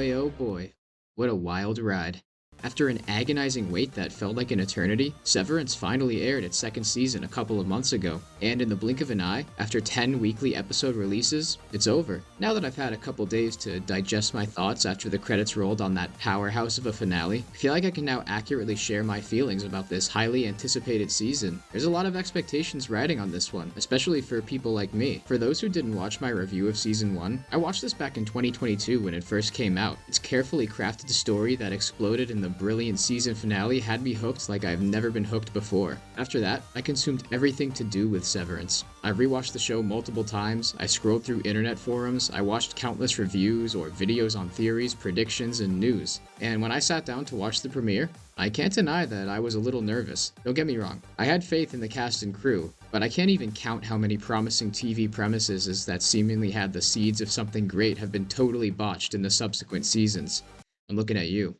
oh boy, what a wild ride. After an agonizing wait that felt like an eternity, Severance finally aired its second season a couple of months ago, and in the blink of an eye, after 10 weekly episode releases, it's over. Now that I've had a couple days to digest my thoughts after the credits rolled on that powerhouse of a finale, I feel like I can now accurately share my feelings about this highly anticipated season. There's a lot of expectations riding on this one, especially for people like me. For those who didn't watch my review of Season 1, I watched this back in 2022 when it first came out. Its carefully crafted story that exploded in the brilliant season finale had me hooked like I've never been hooked before. After that, I consumed everything to do with Severance. I rewatched the show multiple times, I scrolled through internet forums, I watched countless reviews or videos on theories, predictions, and news. And when I sat down to watch the premiere, I can't deny that I was a little nervous. Don't get me wrong, I had faith in the cast and crew, but I can't even count how many promising TV premises that seemingly had the seeds of something great have been totally botched in the subsequent seasons. I'm looking at you.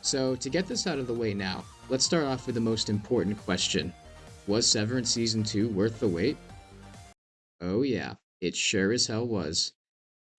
So, to get this out of the way now, let's start off with the most important question. Was Severance Season 2 worth the wait? Oh yeah, it sure as hell was.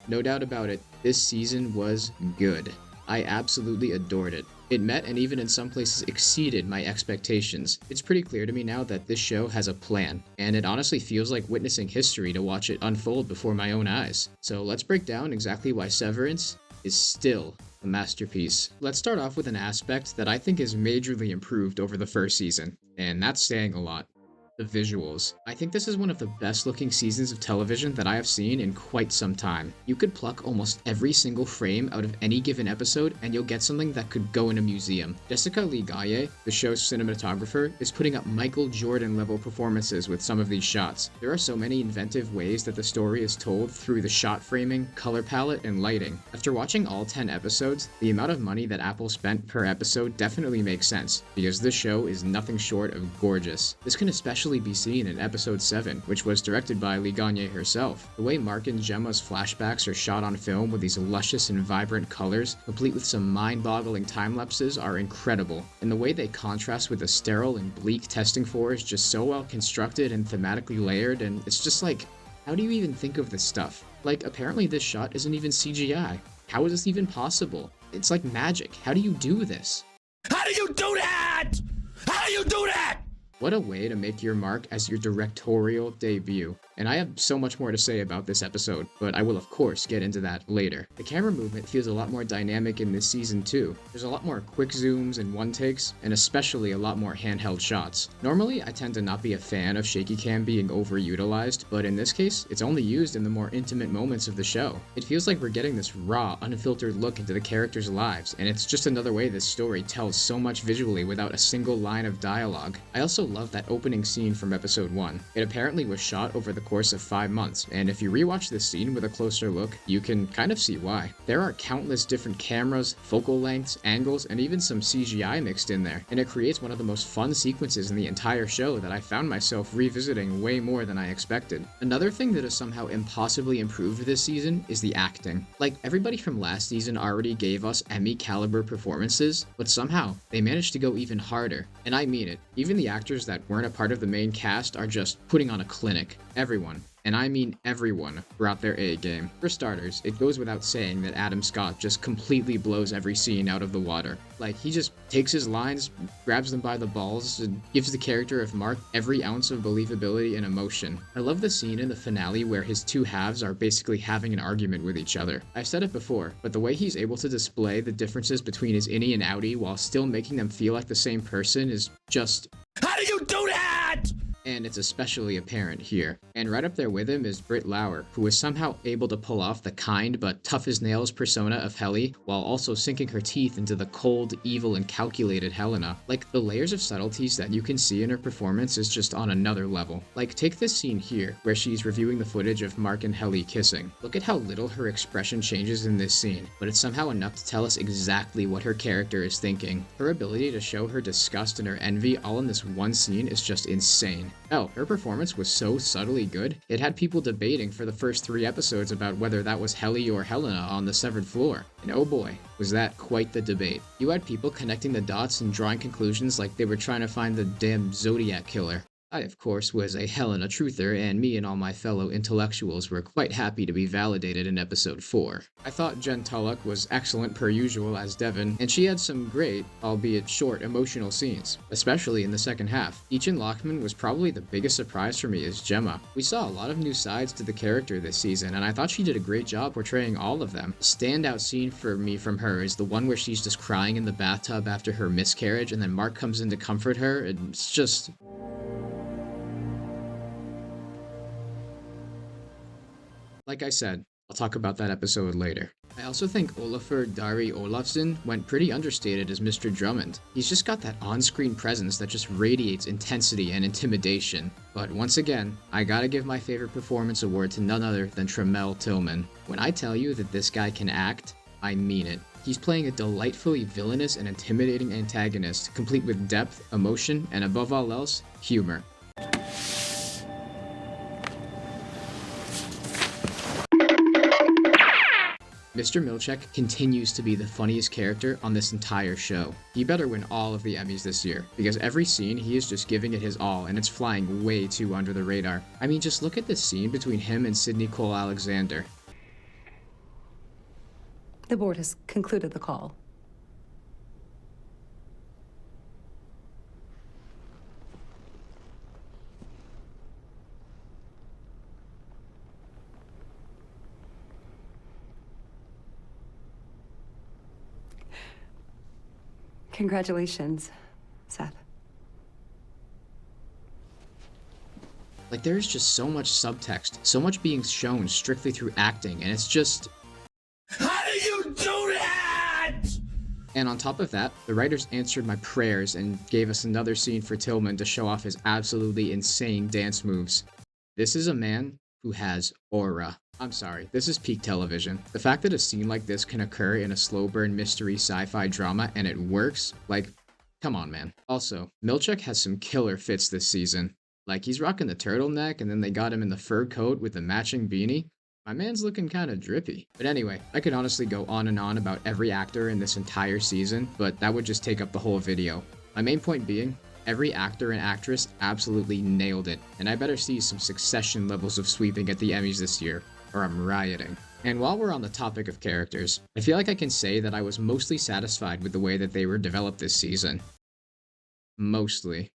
No doubt about it, this season was good. I absolutely adored it. It met and even in some places exceeded my expectations. It's pretty clear to me now that this show has a plan, and it honestly feels like witnessing history to watch it unfold before my own eyes. So let's break down exactly why Severance is still a masterpiece. Let's start off with an aspect that I think is majorly improved over the first season, and that's saying a lot. The visuals. I think this is one of the best looking seasons of television that I have seen in quite some time. You could pluck almost every single frame out of any given episode and you'll get something that could go in a museum. Jessica Lee Gaye, the show's cinematographer, is putting up Michael Jordan level performances with some of these shots. There are so many inventive ways that the story is told through the shot framing, color palette, and lighting. After watching all 10 episodes, the amount of money that Apple spent per episode definitely makes sense, because this show is nothing short of gorgeous. This can especially be seen in episode 7, which was directed by Lee Gagne herself. The way Mark and Gemma's flashbacks are shot on film with these luscious and vibrant colors, complete with some mind-boggling time-lapses, are incredible. And the way they contrast with the sterile and bleak testing floor is just so well constructed and thematically layered, and it's just like, how do you even think of this stuff? Like, apparently this shot isn't even CGI. How is this even possible? It's like magic. How do you do this? How do you do that? How do you do that? What a way to make your mark as your directorial debut. And I have so much more to say about this episode, but I will of course get into that later. The camera movement feels a lot more dynamic in this season too. There's a lot more quick zooms and one takes, and especially a lot more handheld shots. Normally, I tend to not be a fan of shaky cam being overutilized, but in this case, it's only used in the more intimate moments of the show. It feels like we're getting this raw, unfiltered look into the characters' lives, and it's just another way this story tells so much visually without a single line of dialogue. I also love that opening scene from episode 1. It apparently was shot over the course of 5 months, and if you rewatch this scene with a closer look, you can kind of see why. There are countless different cameras, focal lengths, angles, and even some CGI mixed in there, and it creates one of the most fun sequences in the entire show that I found myself revisiting way more than I expected. Another thing that is somehow impossibly improved this season is the acting. Like, everybody from last season already gave us Emmy caliber performances, but somehow they managed to go even harder, and I mean it. Even the actors that weren't a part of the main cast are just putting on a clinic. Everyone, and I mean everyone, brought their A game. For starters, it goes without saying that Adam Scott just completely blows every scene out of the water. Like, he just takes his lines, grabs them by the balls, and gives the character of Mark every ounce of believability and emotion. I love the scene in the finale where his two halves are basically having an argument with each other. I've said it before, but the way he's able to display the differences between his innie and outie while still making them feel like the same person is just... How do you do that? And it's especially apparent here. And right up there with him is Britt Lauer, who is somehow able to pull off the kind but tough-as-nails persona of Helly, while also sinking her teeth into the cold, evil, and calculated Helena. Like, the layers of subtleties that you can see in her performance is just on another level. Like, take this scene here, where she's reviewing the footage of Mark and Helly kissing. Look at how little her expression changes in this scene, but it's somehow enough to tell us exactly what her character is thinking. Her ability to show her disgust and her envy all in this one scene is just insane. Hell, her performance was so subtly good, it had people debating for the first 3 episodes about whether that was Helly or Helena on the severed floor. And oh boy, was that quite the debate. You had people connecting the dots and drawing conclusions like they were trying to find the damn Zodiac killer. I, of course, was a Helena truther, and me and all my fellow intellectuals were quite happy to be validated in episode 4. I thought Jen Tulloch was excellent per usual as Devon, and she had some great, albeit short, emotional scenes, especially in the second half. Eachin Lockman was probably the biggest surprise for me as Gemma. We saw a lot of new sides to the character this season, and I thought she did a great job portraying all of them. Standout scene for me from her is the one where she's just crying in the bathtub after her miscarriage, and then Mark comes in to comfort her, and it's just... Like I said, I'll talk about that episode later. I also think Olafur Dari Olafsson went pretty understated as Mr. Drummond. He's just got that on-screen presence that just radiates intensity and intimidation. But once again, I gotta give my favorite performance award to none other than Tramell Tillman. When I tell you that this guy can act, I mean it. He's playing a delightfully villainous and intimidating antagonist, complete with depth, emotion, and above all else, humor. Mr. Milchek continues to be the funniest character on this entire show. He better win all of the Emmys this year, because every scene he is just giving it his all and it's flying way too under the radar. I mean, just look at this scene between him and Sidney Cole Alexander. The board has concluded the call. Congratulations, Seth. Like, there is just so much subtext, so much being shown strictly through acting, and it's just... How do you do that? And on top of that, the writers answered my prayers and gave us another scene for Tillman to show off his absolutely insane dance moves. This is a man who has aura. I'm sorry, this is peak television. The fact that a scene like this can occur in a slow burn mystery sci-fi drama and it works, like, come on, man. Also, Milchek has some killer fits this season. Like, he's rocking the turtleneck and then they got him in the fur coat with the matching beanie. My man's looking kinda drippy. But anyway, I could honestly go on and on about every actor in this entire season, but that would just take up the whole video. My main point being, every actor and actress absolutely nailed it, and I better see some Succession levels of sweeping at the Emmys this year, or I'm rioting. And while we're on the topic of characters, I feel like I can say that I was mostly satisfied with the way that they were developed this season. Mostly.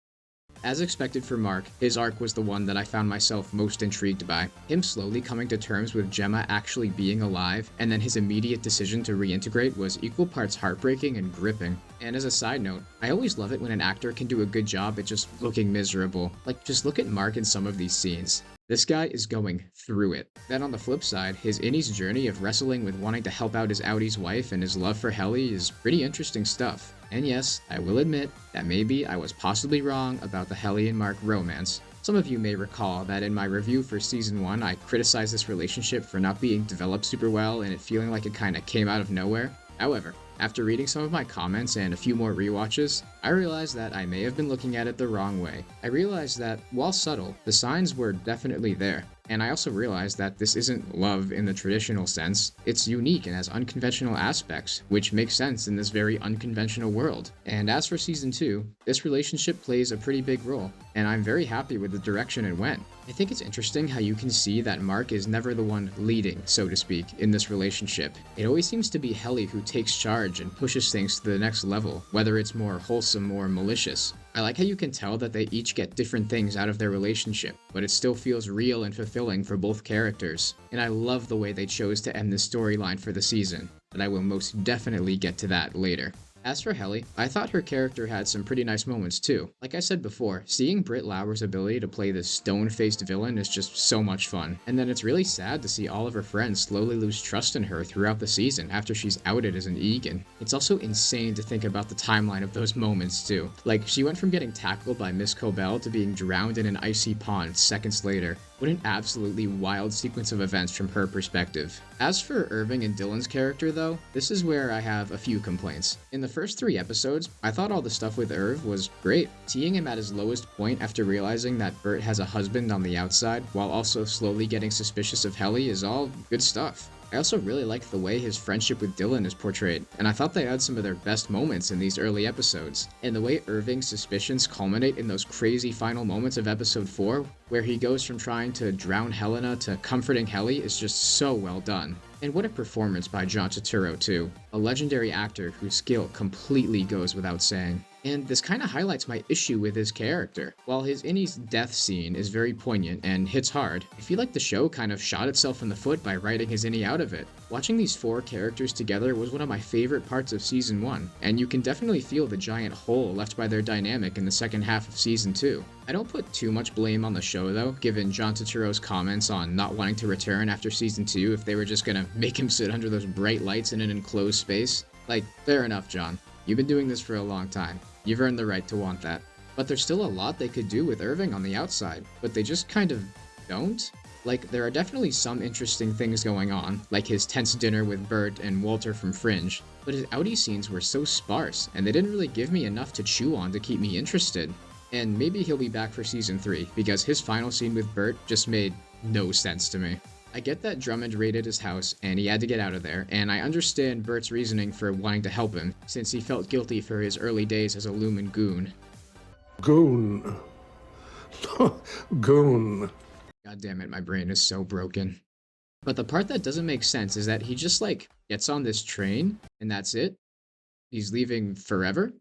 As expected for Mark, his arc was the one that I found myself most intrigued by. Him slowly coming to terms with Gemma actually being alive, and then his immediate decision to reintegrate was equal parts heartbreaking and gripping. And as a side note, I always love it when an actor can do a good job at just looking miserable. Like, just look at Mark in some of these scenes. This guy is going through it. Then on the flip side, his innie's journey of wrestling with wanting to help out his outie's wife and his love for Helly is pretty interesting stuff. And yes, I will admit that maybe I was possibly wrong about the Helly and Mark romance. Some of you may recall that in my review for Season 1, I criticized this relationship for not being developed super well and it feeling like it kinda came out of nowhere. However, after reading some of my comments and a few more rewatches, I realized that I may have been looking at it the wrong way. I realized that, while subtle, the signs were definitely there. And I also realized that this isn't love in the traditional sense. It's unique and has unconventional aspects, which makes sense in this very unconventional world. And as for Season 2, this relationship plays a pretty big role, and I'm very happy with the direction it went. I think it's interesting how you can see that Mark is never the one leading, so to speak, in this relationship. It always seems to be Helly who takes charge and pushes things to the next level, whether it's more wholesome or malicious. I like how you can tell that they each get different things out of their relationship, but it still feels real and fulfilling for both characters. And I love the way they chose to end this storyline for the season, but I will most definitely get to that later. As for Helly, I thought her character had some pretty nice moments too. Like I said before, seeing Britt Lauer's ability to play this stone-faced villain is just so much fun. And then it's really sad to see all of her friends slowly lose trust in her throughout the season after she's outed as an Egan. It's also insane to think about the timeline of those moments too. Like, she went from getting tackled by Miss Cobell to being drowned in an icy pond seconds later. What an absolutely wild sequence of events from her perspective. As for Irving and Dylan's character though, this is where I have a few complaints. In the first 3 episodes, I thought all the stuff with Irv was great. Seeing him at his lowest point after realizing that Bert has a husband on the outside, while also slowly getting suspicious of Helly is all good stuff. I also really like the way his friendship with Dylan is portrayed, and I thought they had some of their best moments in these early episodes. And the way Irving's suspicions culminate in those crazy final moments of episode 4, where he goes from trying to drown Helena to comforting Helly, is just so well done. And what a performance by John Turturro too, a legendary actor whose skill completely goes without saying. And this kind of highlights my issue with his character. While his Innie's death scene is very poignant and hits hard, I feel like the show kind of shot itself in the foot by writing his Innie out of it. Watching these 4 characters together was one of my favorite parts of Season 1, and you can definitely feel the giant hole left by their dynamic in the second half of Season 2. I don't put too much blame on the show though, given John Turturro's comments on not wanting to return after Season 2 if they were just gonna make him sit under those bright lights in an enclosed space. Like, fair enough, John. You've been doing this for a long time. You've earned the right to want that. But there's still a lot they could do with Irving on the outside, but they just kind of don't. Like, there are definitely some interesting things going on, like his tense dinner with Bert and Walter from Fringe, but his outie scenes were so sparse, and they didn't really give me enough to chew on to keep me interested. And maybe he'll be back for Season 3, because his final scene with Bert just made no sense to me. I get that Drummond raided his house and he had to get out of there, and I understand Bert's reasoning for wanting to help him, since he felt guilty for his early days as a Lumen goon. Goon. Goon. God damn it, my brain is so broken. But the part that doesn't make sense is that he just gets on this train and that's it? He's leaving forever?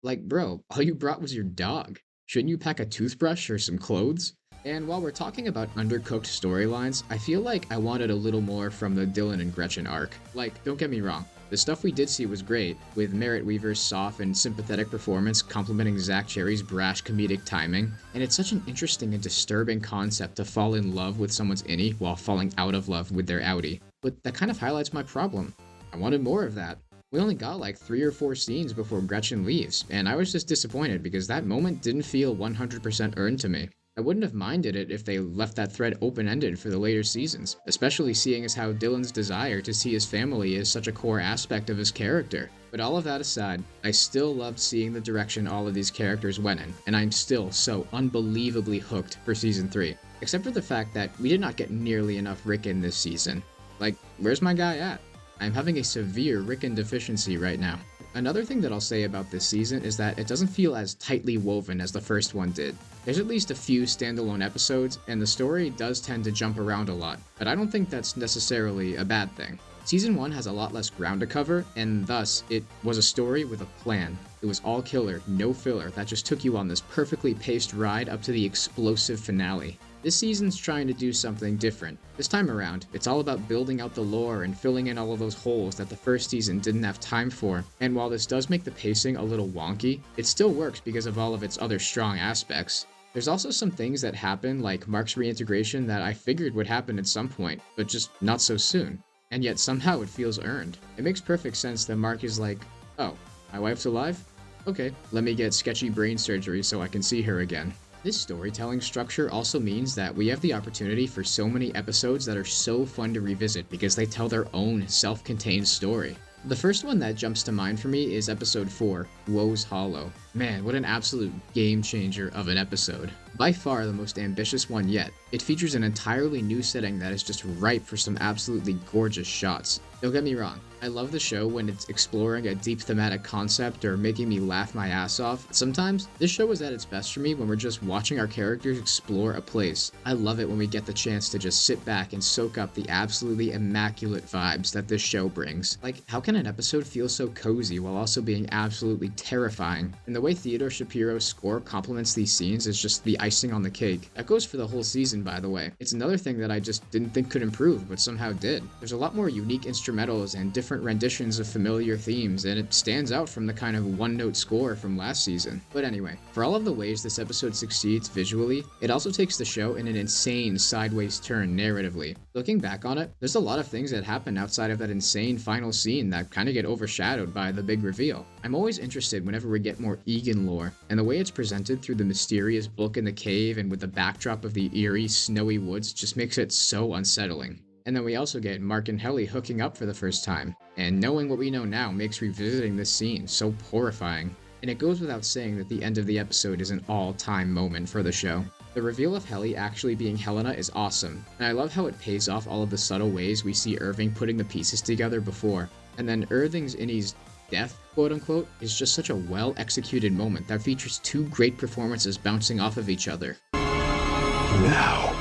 Like, bro, all you brought was your dog. Shouldn't you pack a toothbrush or some clothes? And while we're talking about undercooked storylines, I feel like I wanted a little more from the Dylan and Gretchen arc. Like, don't get me wrong, the stuff we did see was great, with Merritt Weaver's soft and sympathetic performance complementing Zach Cherry's brash comedic timing, and it's such an interesting and disturbing concept to fall in love with someone's innie while falling out of love with their outie. But that kind of highlights my problem. I wanted more of that. We only got like 3 or 4 scenes before Gretchen leaves, and I was just disappointed because that moment didn't feel 100% earned to me. I wouldn't have minded it if they left that thread open-ended for the later seasons, especially seeing as how Dylan's desire to see his family is such a core aspect of his character. But all of that aside, I still loved seeing the direction all of these characters went in, and I'm still so unbelievably hooked for Season 3. Except for the fact that we did not get nearly enough Rickon this season. Like, where's my guy at? I'm having a severe Rickon deficiency right now. Another thing that I'll say about this season is that it doesn't feel as tightly woven as the first one did. There's at least a few standalone episodes, and the story does tend to jump around a lot, but I don't think that's necessarily a bad thing. Season 1 has a lot less ground to cover, and thus, it was a story with a plan. It was all killer, no filler, that just took you on this perfectly paced ride up to the explosive finale. This season's trying to do something different. This time around, it's all about building out the lore and filling in all of those holes that the first season didn't have time for. And while this does make the pacing a little wonky, it still works because of all of its other strong aspects. There's also some things that happen, like Mark's reintegration, that I figured would happen at some point, but just not so soon. And yet somehow it feels earned. It makes perfect sense that Mark is like, oh, my wife's alive? Okay, let me get sketchy brain surgery so I can see her again. This storytelling structure also means that we have the opportunity for so many episodes that are so fun to revisit because they tell their own self-contained story. The first one that jumps to mind for me is episode 4, Woe's Hollow. Man, what an absolute game changer of an episode. By far the most ambitious one yet. It features an entirely new setting that is just ripe for some absolutely gorgeous shots. Don't get me wrong, I love the show when it's exploring a deep thematic concept or making me laugh my ass off. Sometimes, this show is at its best for me when we're just watching our characters explore a place. I love it when we get the chance to just sit back and soak up the absolutely immaculate vibes that this show brings. Like, how can an episode feel so cozy while also being absolutely terrifying? And the way Theodore Shapiro's score complements these scenes is just the icing on the cake. That goes for the whole season, by the way. It's another thing that I just didn't think could improve, but somehow did. There's a lot more unique instrumentals and different renditions of familiar themes, and it stands out from the kind of one-note score from last season. But anyway, for all of the ways this episode succeeds visually, it also takes the show in an insane sideways turn narratively. Looking back on it, there's a lot of things that happen outside of that insane final scene that kind of get overshadowed by the big reveal. I'm always interested whenever we get more Egan lore, and the way it's presented through the mysterious book in the cave and with the backdrop of the eerie, snowy woods just makes it so unsettling. And then we also get Mark and Helly hooking up for the first time, and knowing what we know now makes revisiting this scene so horrifying. And it goes without saying that the end of the episode is an all-time moment for the show. The reveal of Helly actually being Helena is awesome, and I love how it pays off all of the subtle ways we see Irving putting the pieces together before. And then Irving's Innie's death, quote-unquote, is just such a well-executed moment that features two great performances bouncing off of each other. Now.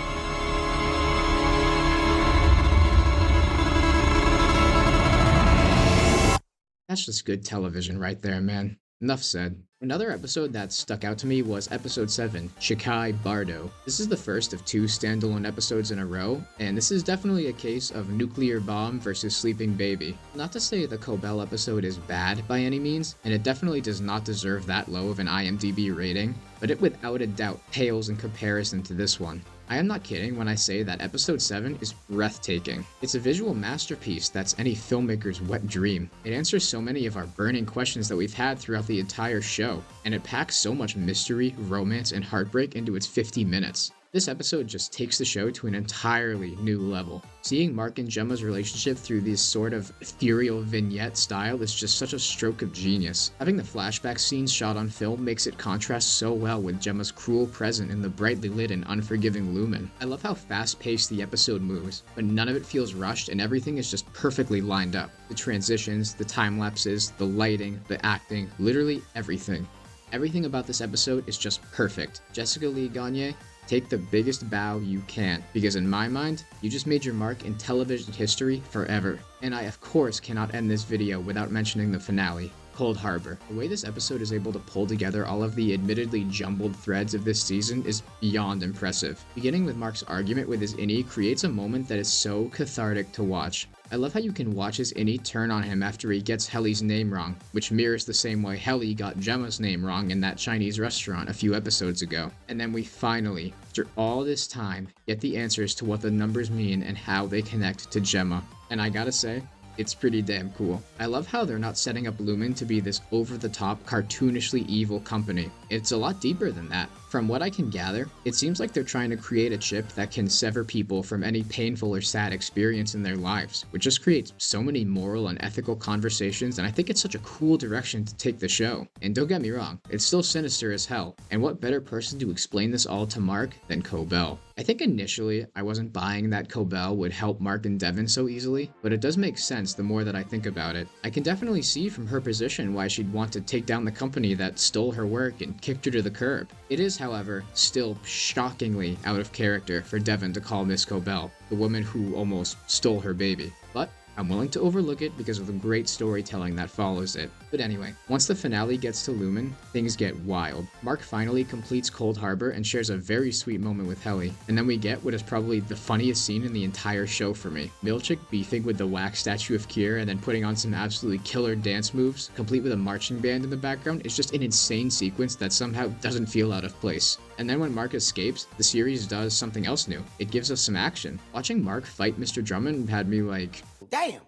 That's just good television right there, man. Enough said. Another episode that stuck out to me was episode 7, Shikai Bardo. This is the first of 2 standalone episodes in a row, and this is definitely a case of nuclear bomb versus sleeping baby. Not to say the Cobell episode is bad by any means, and it definitely does not deserve that low of an IMDb rating, but it without a doubt pales in comparison to this one. I am not kidding when I say that episode 7 is breathtaking. It's a visual masterpiece that's any filmmaker's wet dream. It answers so many of our burning questions that we've had throughout the entire show, and it packs so much mystery, romance, and heartbreak into its 50 minutes. This episode just takes the show to an entirely new level. Seeing Mark and Gemma's relationship through this sort of ethereal vignette style is just such a stroke of genius. Having the flashback scenes shot on film makes it contrast so well with Gemma's cruel present in the brightly lit and unforgiving Lumen. I love how fast-paced the episode moves, but none of it feels rushed and everything is just perfectly lined up. The transitions, the time lapses, the lighting, the acting, literally everything. Everything about this episode is just perfect. Jessica Lee Gagne, take the biggest bow you can, because in my mind, you just made your mark in television history forever. And I of course cannot end this video without mentioning the finale, Cold Harbor. The way this episode is able to pull together all of the admittedly jumbled threads of this season is beyond impressive. Beginning with Mark's argument with his innie creates a moment that is so cathartic to watch. I love how you can watch his innie turn on him after he gets Helly's name wrong, which mirrors the same way Helly got Gemma's name wrong in that Chinese restaurant a few episodes ago. And then we finally, after all this time, get the answers to what the numbers mean and how they connect to Gemma. And I gotta say, it's pretty damn cool. I love how they're not setting up Lumen to be this over-the-top, cartoonishly evil company. It's a lot deeper than that. From what I can gather, it seems like they're trying to create a chip that can sever people from any painful or sad experience in their lives, which just creates so many moral and ethical conversations, and I think it's such a cool direction to take the show. And don't get me wrong, it's still sinister as hell, and what better person to explain this all to Mark than Cobell? I think initially I wasn't buying that Cobell would help Mark and Devon so easily, but it does make sense the more that I think about it. I can definitely see from her position why she'd want to take down the company that stole her work and kicked her to the curb. It is, however, still shockingly out of character for Devon to call Miss Cobell the woman who almost stole her baby. But I'm willing to overlook it because of the great storytelling that follows it. But anyway, once the finale gets to Lumen, things get wild. Mark finally completes Cold Harbor and shares a very sweet moment with Helly, and then we get what is probably the funniest scene in the entire show for me. Milchick beefing with the wax statue of Kier and then putting on some absolutely killer dance moves, complete with a marching band in the background, is just an insane sequence that somehow doesn't feel out of place. And then when Mark escapes, the series does something else new. It gives us some action. Watching Mark fight Mr. Drummond had me like, Damn!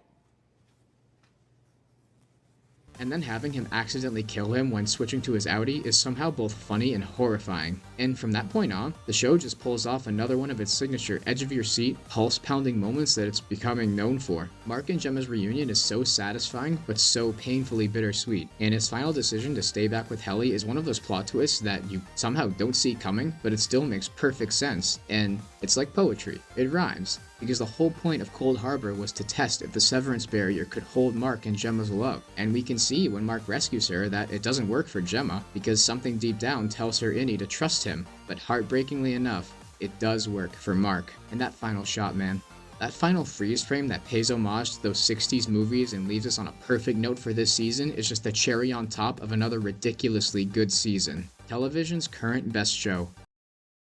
and then having him accidentally kill him when switching to his Audi is somehow both funny and horrifying. And from that point on, the show just pulls off another one of its signature edge-of-your-seat, pulse-pounding moments that it's becoming known for. Mark and Gemma's reunion is so satisfying, but so painfully bittersweet, and his final decision to stay back with Helly is one of those plot twists that you somehow don't see coming, but it still makes perfect sense, and it's like poetry. It rhymes. Because the whole point of Cold Harbor was to test if the Severance barrier could hold Mark and Gemma's love. And we can see when Mark rescues her that it doesn't work for Gemma, because something deep down tells her innie to trust him. But heartbreakingly enough, it does work for Mark. And that final shot, man. That final freeze frame that pays homage to those 60s movies and leaves us on a perfect note for this season is just the cherry on top of another ridiculously good season. Television's current best show.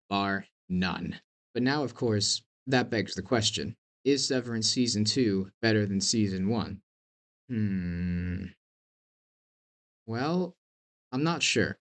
Bar none. But now, of course, that begs the question, is Severance Season 2 better than Season 1? Well, I'm not sure.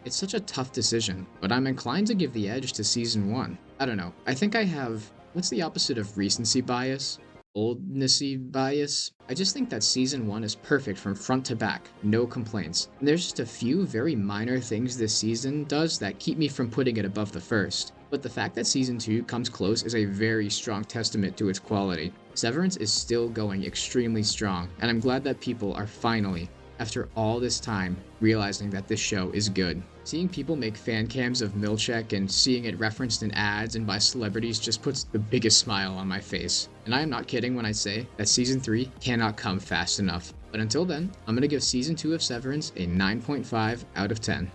It's such a tough decision, but I'm inclined to give the edge to Season 1. I don't know, I think I have, what's the opposite of recency bias? Oldnessy bias? I just think that Season 1 is perfect from front to back, no complaints. And there's just a few very minor things this season does that keep me from putting it above the first. But the fact that Season 2 comes close is a very strong testament to its quality. Severance is still going extremely strong, and I'm glad that people are finally, after all this time, realizing that this show is good. Seeing people make fan cams of Milchek and seeing it referenced in ads and by celebrities just puts the biggest smile on my face. And I am not kidding when I say that Season 3 cannot come fast enough. But until then, I'm gonna give Season 2 of Severance a 9.5 out of 10.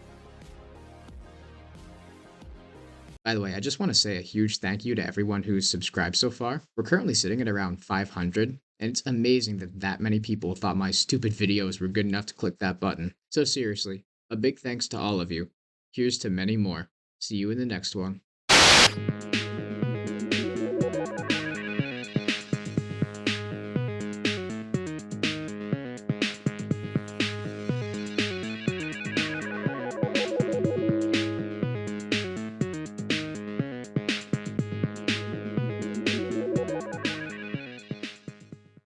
By the way, I just want to say a huge thank you to everyone who's subscribed so far. We're currently sitting at around 500, and it's amazing that that many people thought my stupid videos were good enough to click that button. So seriously, a big thanks to all of you. Here's to many more. See you in the next one.